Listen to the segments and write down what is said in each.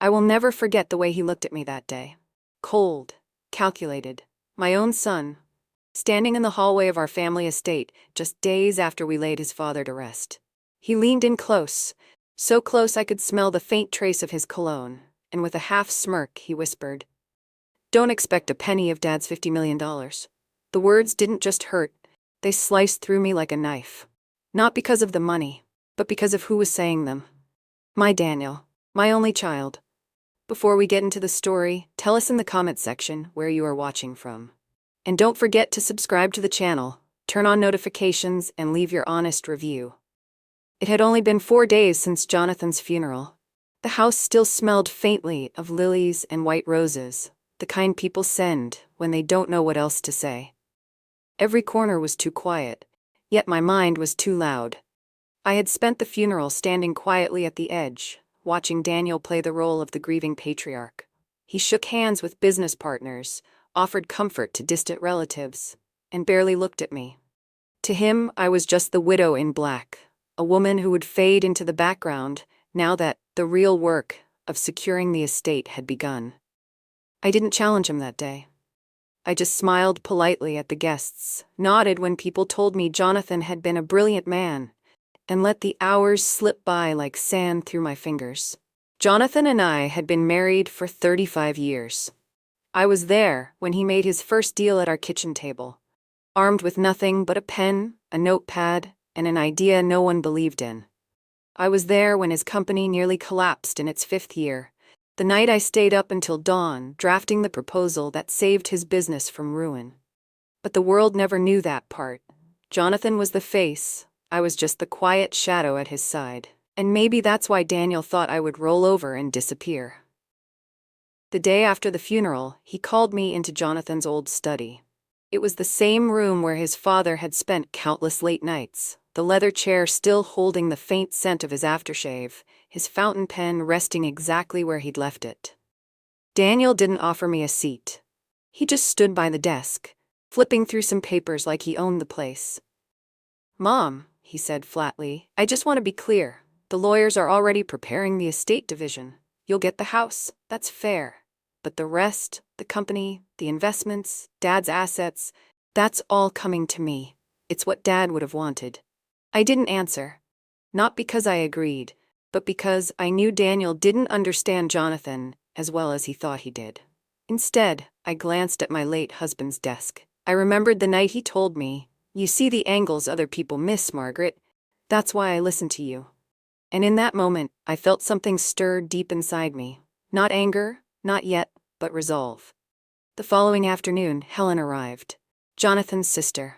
I will never forget the way he looked at me that day. Cold, calculated. My own son, standing in the hallway of our family estate just days after we laid his father to rest. He leaned in close, so close I could smell the faint trace of his cologne, and with a half smirk he whispered, "Don't expect a penny of Dad's $50 million. The words didn't just hurt, they sliced through me like a knife. Not because of the money, but because of who was saying them. My Daniel, my only child. Before we get into the story, tell us in the comments section where you are watching from. And don't forget to subscribe to the channel, turn on notifications, and leave your honest review." It had only been 4 days since Jonathan's funeral. The house still smelled faintly of lilies and white roses, the kind people send when they don't know what else to say. Every corner was too quiet, yet my mind was too loud. I had spent the funeral standing quietly at the edge, watching Daniel play the role of the grieving patriarch. He shook hands with business partners, offered comfort to distant relatives, and barely looked at me. To him, I was just the widow in black, a woman who would fade into the background now that the real work of securing the estate had begun. I didn't challenge him that day. I just smiled politely at the guests, nodded when people told me Jonathan had been a brilliant man, and let the hours slip by like sand through my fingers. Jonathan and I had been married for 35 years. I was there when he made his first deal at our kitchen table, armed with nothing but a pen, a notepad, and an idea no one believed in. I was there when his company nearly collapsed in its 5th year, the night I stayed up until dawn drafting the proposal that saved his business from ruin. But the world never knew that part. Jonathan was the face, I was just the quiet shadow at his side, and maybe that's why Daniel thought I would roll over and disappear. The day after the funeral, he called me into Jonathan's old study. It was the same room where his father had spent countless late nights, the leather chair still holding the faint scent of his aftershave, his fountain pen resting exactly where he'd left it. Daniel didn't offer me a seat. He just stood by the desk, flipping through some papers like he owned the place. "Mom," he said flatly, "I just want to be clear. The lawyers are already preparing the estate division. You'll get the house, that's fair. But the rest, the company, the investments, Dad's assets, that's all coming to me. It's what Dad would have wanted." I didn't answer. Not because I agreed, but because I knew Daniel didn't understand Jonathan as well as he thought he did. Instead, I glanced at my late husband's desk. I remembered the night he told me, "You see the angles other people miss, Margaret. That's why I listen to you." And in that moment, I felt something stir deep inside me. Not anger, not yet, but resolve. The following afternoon, Helen arrived. Jonathan's sister.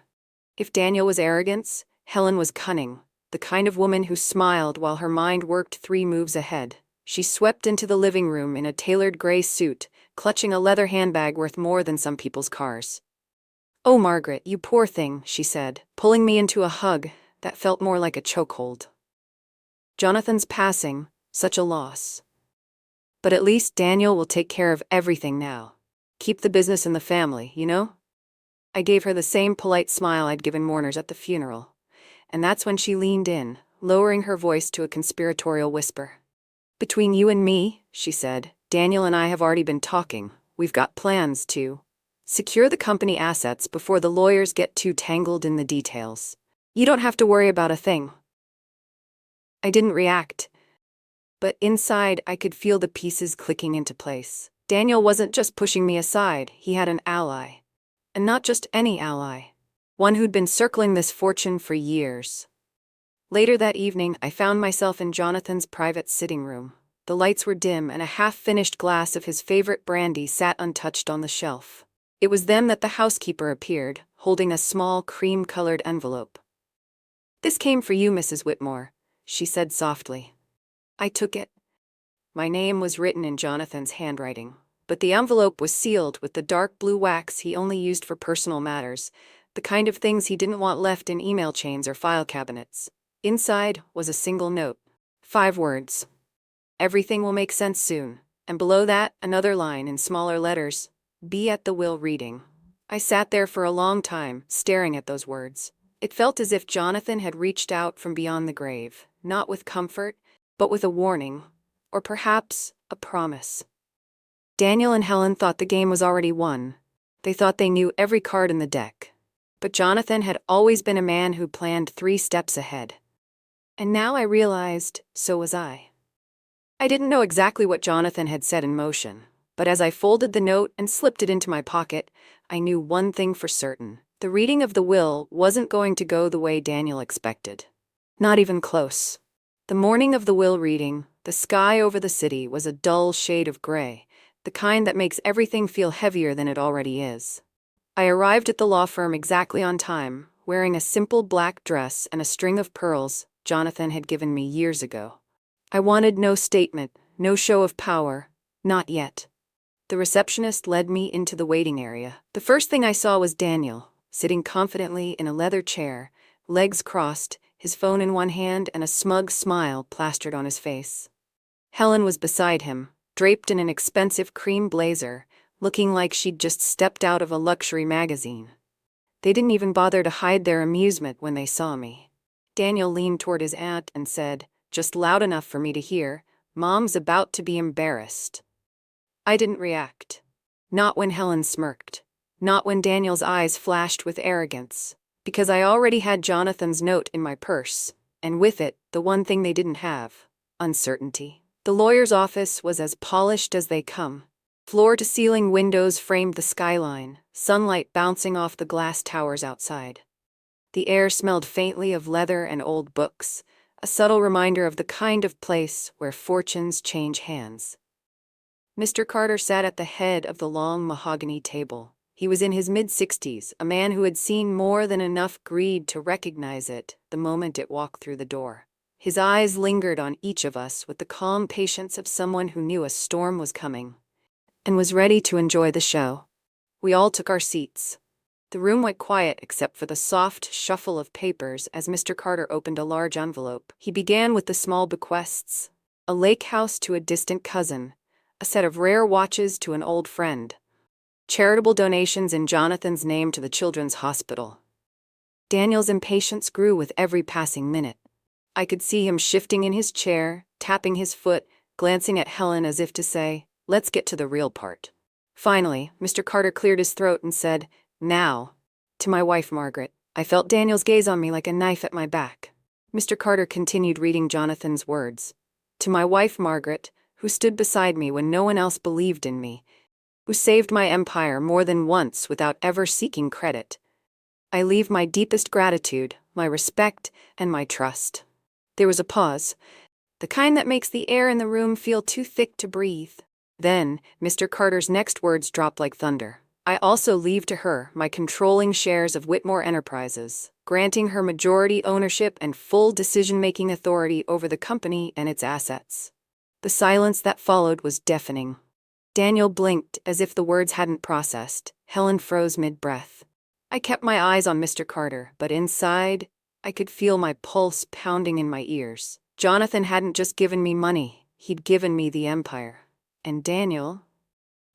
If Daniel was arrogance, Helen was cunning, the kind of woman who smiled while her mind worked 3 moves ahead. She swept into the living room in a tailored gray suit, clutching a leather handbag worth more than some people's cars. "Oh, Margaret, you poor thing," she said, pulling me into a hug that felt more like a chokehold. Jonathan's passing, such a loss. But at least Daniel will take care of everything now. Keep the business in the family, you know? I gave her the same polite smile I'd given mourners at the funeral. And that's when she leaned in, lowering her voice to a conspiratorial whisper. "Between you and me," she said, "Daniel and I have already been talking. We've got plans to secure the company assets before the lawyers get too tangled in the details. You don't have to worry about a thing." I didn't react, but inside I could feel the pieces clicking into place. Daniel wasn't just pushing me aside, he had an ally. And not just any ally. One who'd been circling this fortune for years. Later that evening, I found myself in Jonathan's private sitting room. The lights were dim and a half-finished glass of his favorite brandy sat untouched on the shelf. It was then that the housekeeper appeared, holding a small cream-colored envelope. "This came for you, Mrs. Whitmore," she said softly. I took it. My name was written in Jonathan's handwriting, but the envelope was sealed with the dark blue wax he only used for personal matters, the kind of things he didn't want left in email chains or file cabinets. Inside was a single note. 5 words. "Everything will make sense soon." And below that, another line in smaller letters. "Be at the will reading." I sat there for a long time, staring at those words. It felt as if Jonathan had reached out from beyond the grave, not with comfort, but with a warning, or perhaps a promise. Daniel and Helen thought the game was already won. They thought they knew every card in the deck. But Jonathan had always been a man who planned 3 steps ahead. And now I realized, so was I. I didn't know exactly what Jonathan had set in motion, but as I folded the note and slipped it into my pocket, I knew one thing for certain. The reading of the will wasn't going to go the way Daniel expected. Not even close. The morning of the will reading, the sky over the city was a dull shade of gray, the kind that makes everything feel heavier than it already is. I arrived at the law firm exactly on time, wearing a simple black dress and a string of pearls Jonathan had given me years ago. I wanted no statement, no show of power, not yet. The receptionist led me into the waiting area. The first thing I saw was Daniel, sitting confidently in a leather chair, legs crossed, his phone in one hand and a smug smile plastered on his face. Helen was beside him, draped in an expensive cream blazer, looking like she'd just stepped out of a luxury magazine. They didn't even bother to hide their amusement when they saw me. Daniel leaned toward his aunt and said, just loud enough for me to hear, "Mom's about to be embarrassed." I didn't react. Not when Helen smirked. Not when Daniel's eyes flashed with arrogance. Because I already had Jonathan's note in my purse, and with it, the one thing they didn't have: uncertainty. The lawyer's office was as polished as they come. Floor-to-ceiling windows framed the skyline, sunlight bouncing off the glass towers outside. The air smelled faintly of leather and old books, a subtle reminder of the kind of place where fortunes change hands. Mr. Carter sat at the head of the long mahogany table. He was in his mid-60s, a man who had seen more than enough greed to recognize it the moment it walked through the door. His eyes lingered on each of us with the calm patience of someone who knew a storm was coming and was ready to enjoy the show. We all took our seats. The room went quiet except for the soft shuffle of papers as Mr. Carter opened a large envelope. He began with the small bequests: a lake house to a distant cousin, a set of rare watches to an old friend, charitable donations in Jonathan's name to the Children's Hospital. Daniel's impatience grew with every passing minute. I could see him shifting in his chair, tapping his foot, glancing at Helen as if to say, "Let's get to the real part." Finally, Mr. Carter cleared his throat and said, "Now." To my wife, Margaret. I felt Daniel's gaze on me like a knife at my back. Mr. Carter continued reading Jonathan's words. To my wife, Margaret, who stood beside me when no one else believed in me, who saved my empire more than once without ever seeking credit, I leave my deepest gratitude, my respect, and my trust. There was a pause, the kind that makes the air in the room feel too thick to breathe. Then, Mr. Carter's next words dropped like thunder. I also leave to her my controlling shares of Whitmore Enterprises, granting her majority ownership and full decision-making authority over the company and its assets. The silence that followed was deafening. Daniel blinked as if the words hadn't processed. Helen froze mid-breath. I kept my eyes on Mr. Carter, but inside, I could feel my pulse pounding in my ears. Jonathan hadn't just given me money, he'd given me the empire. And Daniel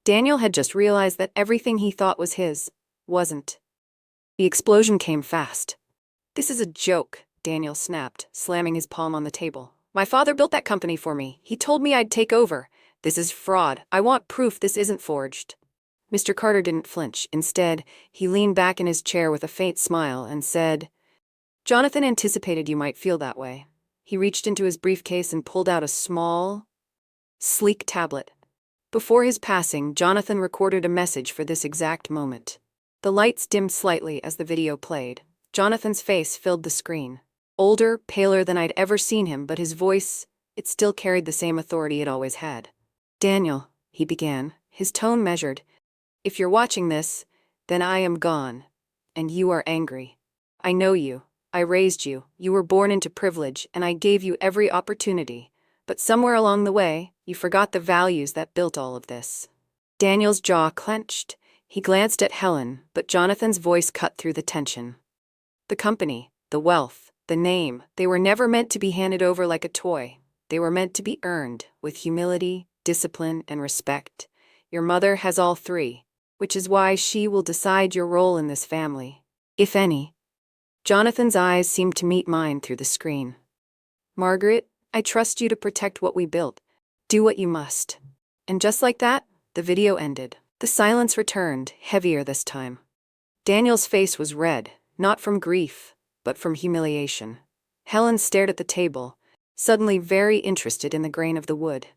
had just realized that everything he thought was his wasn't. The explosion came fast. "This is a joke," Daniel snapped, slamming his palm on the table. "My father built that company for me. He told me I'd take over. This is fraud. I want proof this isn't forged." Mr. Carter didn't flinch. Instead, he leaned back in his chair with a faint smile and said, "Jonathan anticipated you might feel that way." He reached into his briefcase and pulled out a small, sleek tablet. Before his passing, Jonathan recorded a message for this exact moment. The lights dimmed slightly as the video played. Jonathan's face filled the screen. Older, paler than I'd ever seen him, but his voice, it still carried the same authority it always had. "Daniel," he began, his tone measured, "if you're watching this, then I am gone, and you are angry. I know you. I raised you. You were born into privilege, and I gave you every opportunity. But somewhere along the way, you forgot the values that built all of this." Daniel's jaw clenched. He glanced at Helen, but Jonathan's voice cut through the tension. "The company, the wealth, the name, they were never meant to be handed over like a toy. They were meant to be earned, with humility, discipline, and respect. Your mother has all 3, which is why she will decide your role in this family, if any." Jonathan's eyes seemed to meet mine through the screen. "Margaret, I trust you to protect what we built. Do what you must." And just like that, the video ended. The silence returned, heavier this time. Daniel's face was red, not from grief, but from humiliation. Helen stared at the table, suddenly very interested in the grain of the wood.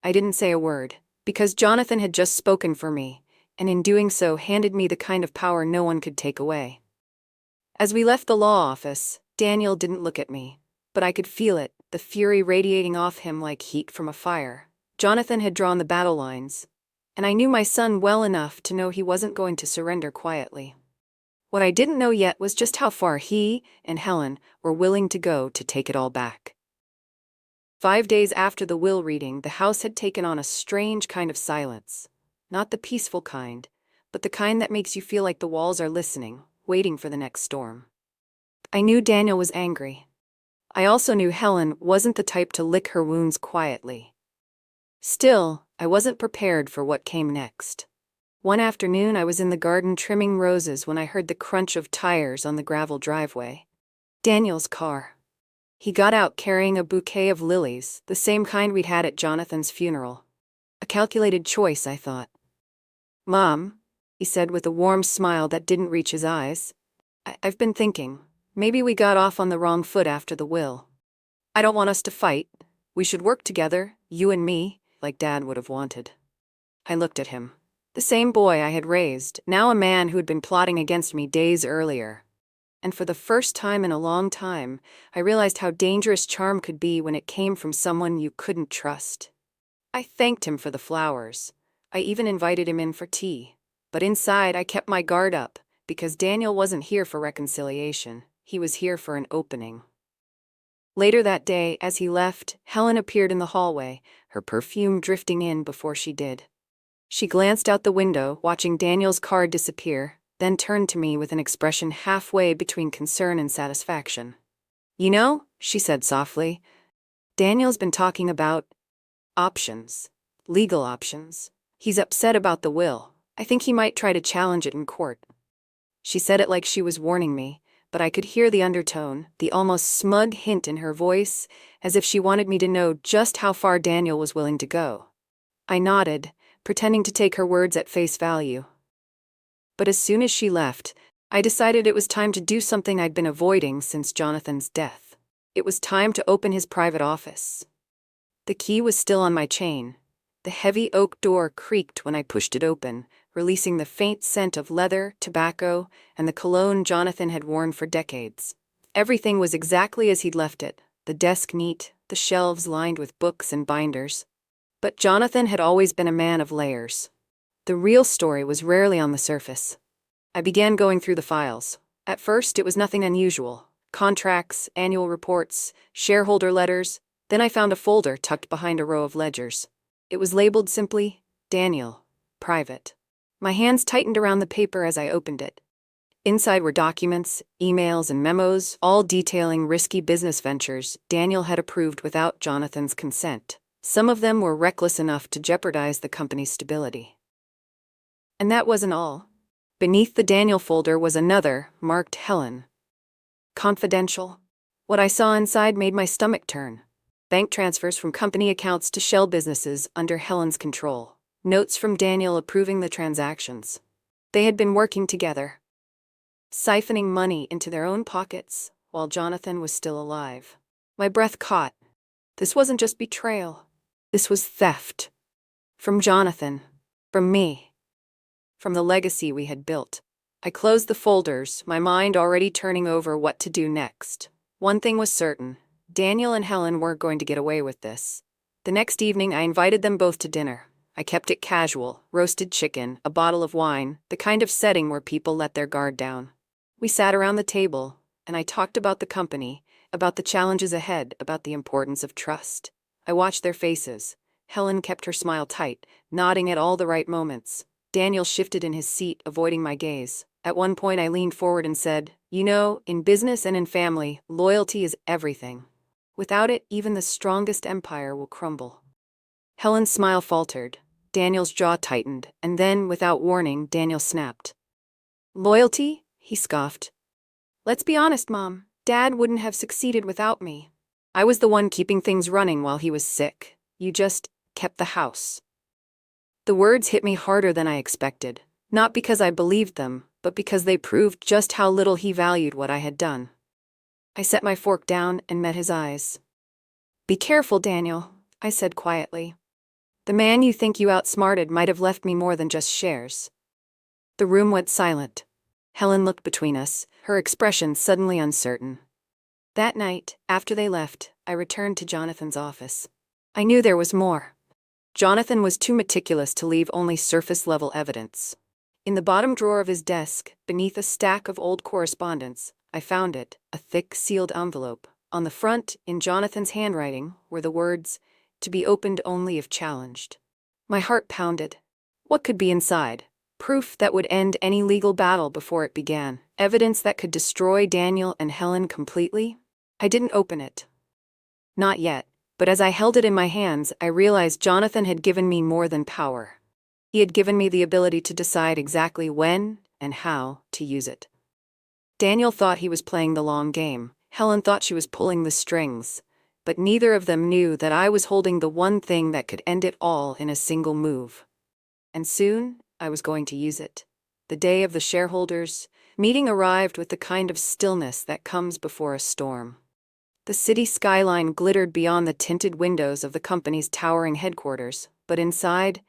I didn't say a word, because Jonathan had just spoken for me, and in doing so handed me the kind of power no one could take away. As we left the law office, Daniel didn't look at me, but I could feel it, the fury radiating off him like heat from a fire. Jonathan had drawn the battle lines, and I knew my son well enough to know he wasn't going to surrender quietly. What I didn't know yet was just how far he and Helen were willing to go to take it all back. 5 days after the will reading, the house had taken on a strange kind of silence. Not the peaceful kind, but the kind that makes you feel like the walls are listening, waiting for the next storm. I knew Daniel was angry. I also knew Helen wasn't the type to lick her wounds quietly. Still, I wasn't prepared for what came next. One afternoon I was in the garden trimming roses when I heard the crunch of tires on the gravel driveway. Daniel's car. He got out carrying a bouquet of lilies, the same kind we'd had at Jonathan's funeral. A calculated choice, I thought. "Mom," he said with a warm smile that didn't reach his eyes. I've been thinking, maybe we got off on the wrong foot after the will. I don't want us to fight. We should work together, you and me, like Dad would have wanted." I looked at him. The same boy I had raised, now a man who had been plotting against me days earlier. And for the first time in a long time, I realized how dangerous charm could be when it came from someone you couldn't trust. I thanked him for the flowers. I even invited him in for tea. But inside, I kept my guard up, because Daniel wasn't here for reconciliation. He was here for an opening. Later that day, as he left, Helen appeared in the hallway, her perfume drifting in before she did. She glanced out the window, watching Daniel's car disappear, then turned to me with an expression halfway between concern and satisfaction. "You know," she said softly, "Daniel's been talking about options, legal options. He's upset about the will. I think he might try to challenge it in court." She said it like she was warning me, but I could hear the undertone, the almost smug hint in her voice, as if she wanted me to know just how far Daniel was willing to go. I nodded, pretending to take her words at face value. But as soon as she left, I decided it was time to do something I'd been avoiding since Jonathan's death. It was time to open his private office. The key was still on my chain. The heavy oak door creaked when I pushed it open, releasing the faint scent of leather, tobacco, and the cologne Jonathan had worn for decades. Everything was exactly as he'd left it, the desk neat, the shelves lined with books and binders. But Jonathan had always been a man of layers. The real story was rarely on the surface. I began going through the files. At first, it was nothing unusual. Contracts, annual reports, shareholder letters. Then I found a folder tucked behind a row of ledgers. It was labeled simply, Daniel, Private. My hands tightened around the paper as I opened it. Inside were documents, emails, and memos, all detailing risky business ventures Daniel had approved without Jonathan's consent. Some of them were reckless enough to jeopardize the company's stability. And that wasn't all. Beneath the Daniel folder was another, marked Helen. Confidential. What I saw inside made my stomach turn. Bank transfers from company accounts to shell businesses under Helen's control. Notes from Daniel approving the transactions. They had been working together, siphoning money into their own pockets while Jonathan was still alive. My breath caught. This wasn't just betrayal. This was theft. From Jonathan. From me. From the legacy we had built. I closed the folders, my mind already turning over what to do next. One thing was certain. Daniel and Helen weren't going to get away with this. The next evening, I invited them both to dinner. I kept it casual, roasted chicken, a bottle of wine, the kind of setting where people let their guard down. We sat around the table, and I talked about the company, about the challenges ahead, about the importance of trust. I watched their faces. Helen kept her smile tight, nodding at all the right moments. Daniel shifted in his seat, avoiding my gaze. At one point, I leaned forward and said, "You know, in business and in family, loyalty is everything. Without it, even the strongest empire will crumble." Helen's smile faltered. Daniel's jaw tightened, and then, without warning, Daniel snapped. "Loyalty?" he scoffed. "Let's be honest, Mom. Dad wouldn't have succeeded without me. I was the one keeping things running while he was sick. You just kept the house." The words hit me harder than I expected, not because I believed them, but because they proved just how little he valued what I had done. I set my fork down and met his eyes. "Be careful, Daniel," I said quietly. "The man you think you outsmarted might have left me more than just shares." The room went silent. Helen looked between us, her expression suddenly uncertain. That night, after they left, I returned to Jonathan's office. I knew there was more. Jonathan was too meticulous to leave only surface-level evidence. In the bottom drawer of his desk, beneath a stack of old correspondence, I found it, a thick, sealed envelope. On the front, in Jonathan's handwriting, were the words, "To be opened only if challenged." My heart pounded. What could be inside? Proof that would end any legal battle before it began. Evidence that could destroy Daniel and Helen completely? I didn't open it. Not yet, but as I held it in my hands, I realized Jonathan had given me more than power. He had given me the ability to decide exactly when and how to use it. Daniel thought he was playing the long game. Helen thought she was pulling the strings. But neither of them knew that I was holding the one thing that could end it all in a single move. And soon, I was going to use it. The day of the shareholders' meeting arrived with the kind of stillness that comes before a storm. The city skyline glittered beyond the tinted windows of the company's towering headquarters, but inside,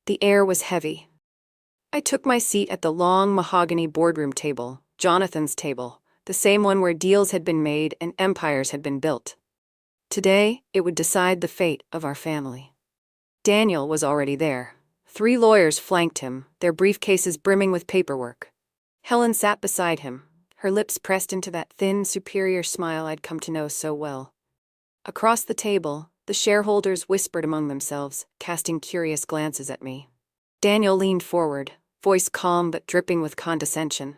the air was heavy. I took my seat at the long mahogany boardroom table, Jonathan's table, the same one where deals had been made and empires had been built. Today, it would decide the fate of our family. Daniel was already there. 3 lawyers flanked him, their briefcases brimming with paperwork. Helen sat beside him, her lips pressed into that thin, superior smile I'd come to know so well. Across the table, the shareholders whispered among themselves, casting curious glances at me. Daniel leaned forward, voice calm but dripping with condescension.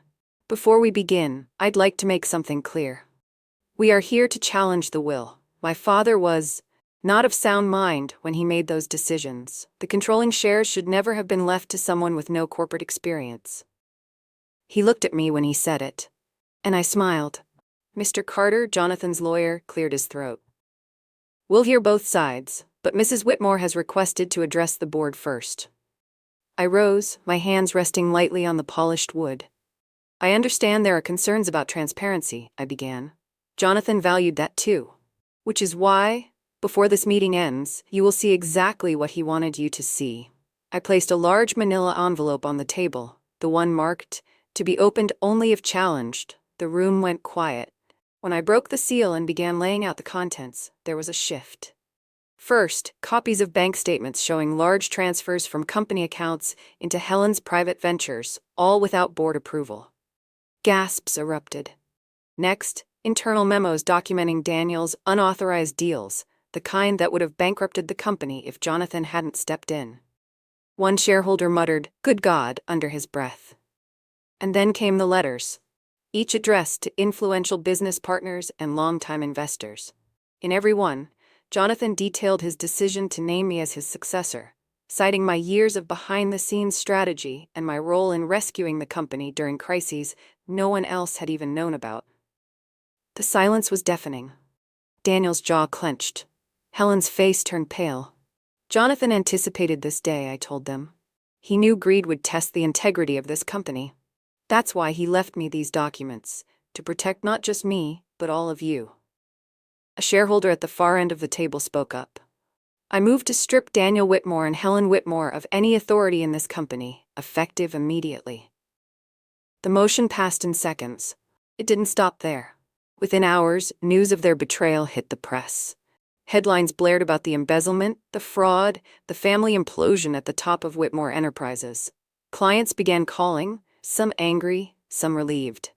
"Before we begin, I'd like to make something clear. We are here to challenge the will. My father was not of sound mind when he made those decisions. The controlling shares should never have been left to someone with no corporate experience." He looked at me when he said it, and I smiled. Mr. Carter, Jonathan's lawyer, cleared his throat. "We'll hear both sides, but Mrs. Whitmore has requested to address the board first." I rose, my hands resting lightly on the polished wood. "I understand there are concerns about transparency," I began. "Jonathan valued that too. Which is why, before this meeting ends, you will see exactly what he wanted you to see." I placed a large manila envelope on the table, the one marked, "To be opened only if challenged." The room went quiet. When I broke the seal and began laying out the contents, there was a shift. First, copies of bank statements showing large transfers from company accounts into Helen's private ventures, all without board approval. Gasps erupted. Next, internal memos documenting Daniel's unauthorized deals, the kind that would have bankrupted the company if Jonathan hadn't stepped in. One shareholder muttered, "Good God," under his breath. And then came the letters, each addressed to influential business partners and longtime investors. In every one, Jonathan detailed his decision to name me as his successor, citing my years of behind-the-scenes strategy and my role in rescuing the company during crises no one else had even known about. The silence was deafening. Daniel's jaw clenched. Helen's face turned pale. Jonathan anticipated this day, I told them. He knew greed would test the integrity of this company. That's why he left me these documents, to protect not just me, but all of you. A shareholder at the far end of the table spoke up. "I move to strip Daniel Whitmore and Helen Whitmore of any authority in this company, effective immediately." The motion passed in seconds. It didn't stop there. Within hours, news of their betrayal hit the press. Headlines blared about the embezzlement, the fraud, the family implosion at the top of Whitmore Enterprises. Clients began calling, some angry, some relieved.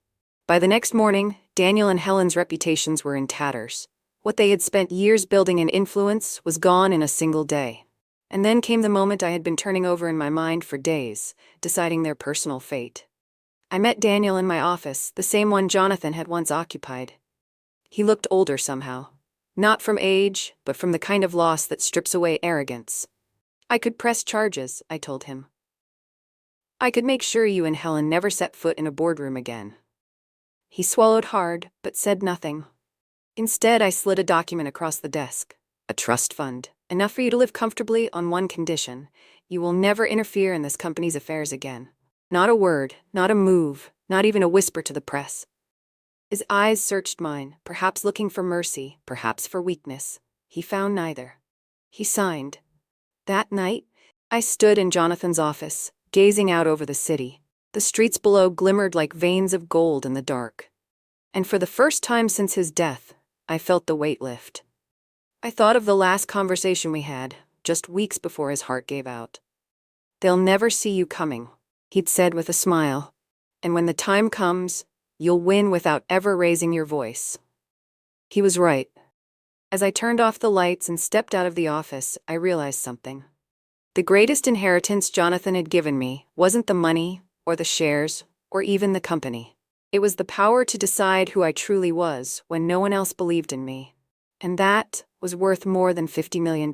By the next morning, Daniel and Helen's reputations were in tatters. What they had spent years building in influence was gone in a single day. And then came the moment I had been turning over in my mind for days, deciding their personal fate. I met Daniel in my office, the same one Jonathan had once occupied. He looked older somehow. Not from age, but from the kind of loss that strips away arrogance. "I could press charges," I told him. "I could make sure you and Helen never set foot in a boardroom again." He swallowed hard, but said nothing. Instead, I slid a document across the desk. "A trust fund, enough for you to live comfortably on one condition. You will never interfere in this company's affairs again. Not a word, not a move, not even a whisper to the press. His eyes searched mine, perhaps looking for mercy, perhaps for weakness. He found neither. He signed. That night, I stood in Jonathan's office, gazing out over the city. The streets below glimmered like veins of gold in the dark. And for the first time since his death, I felt the weight lift. I thought of the last conversation we had, just weeks before his heart gave out. "They'll never see you coming," he'd said with a smile. "And when the time comes, you'll win without ever raising your voice." He was right. As I turned off the lights and stepped out of the office, I realized something. The greatest inheritance Jonathan had given me wasn't the money, or the shares, or even the company. It was the power to decide who I truly was when no one else believed in me. And that was worth more than $50 million.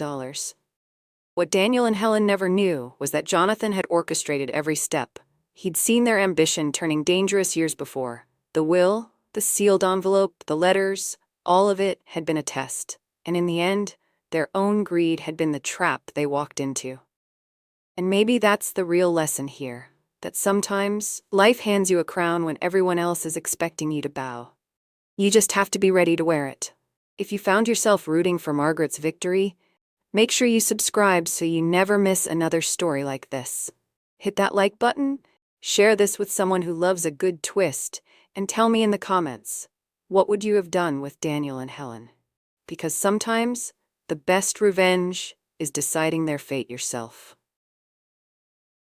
What Daniel and Helen never knew was that Jonathan had orchestrated every step. He'd seen their ambition turning dangerous years before. The will, the sealed envelope, the letters, all of it had been a test. And in the end, their own greed had been the trap they walked into. And maybe that's the real lesson here, that sometimes life hands you a crown when everyone else is expecting you to bow. You just have to be ready to wear it. If you found yourself rooting for Margaret's victory, make sure you subscribe so you never miss another story like this. Hit that like button, share this with someone who loves a good twist, and tell me in the comments, what would you have done with Daniel and Helen? Because sometimes, the best revenge is deciding their fate yourself.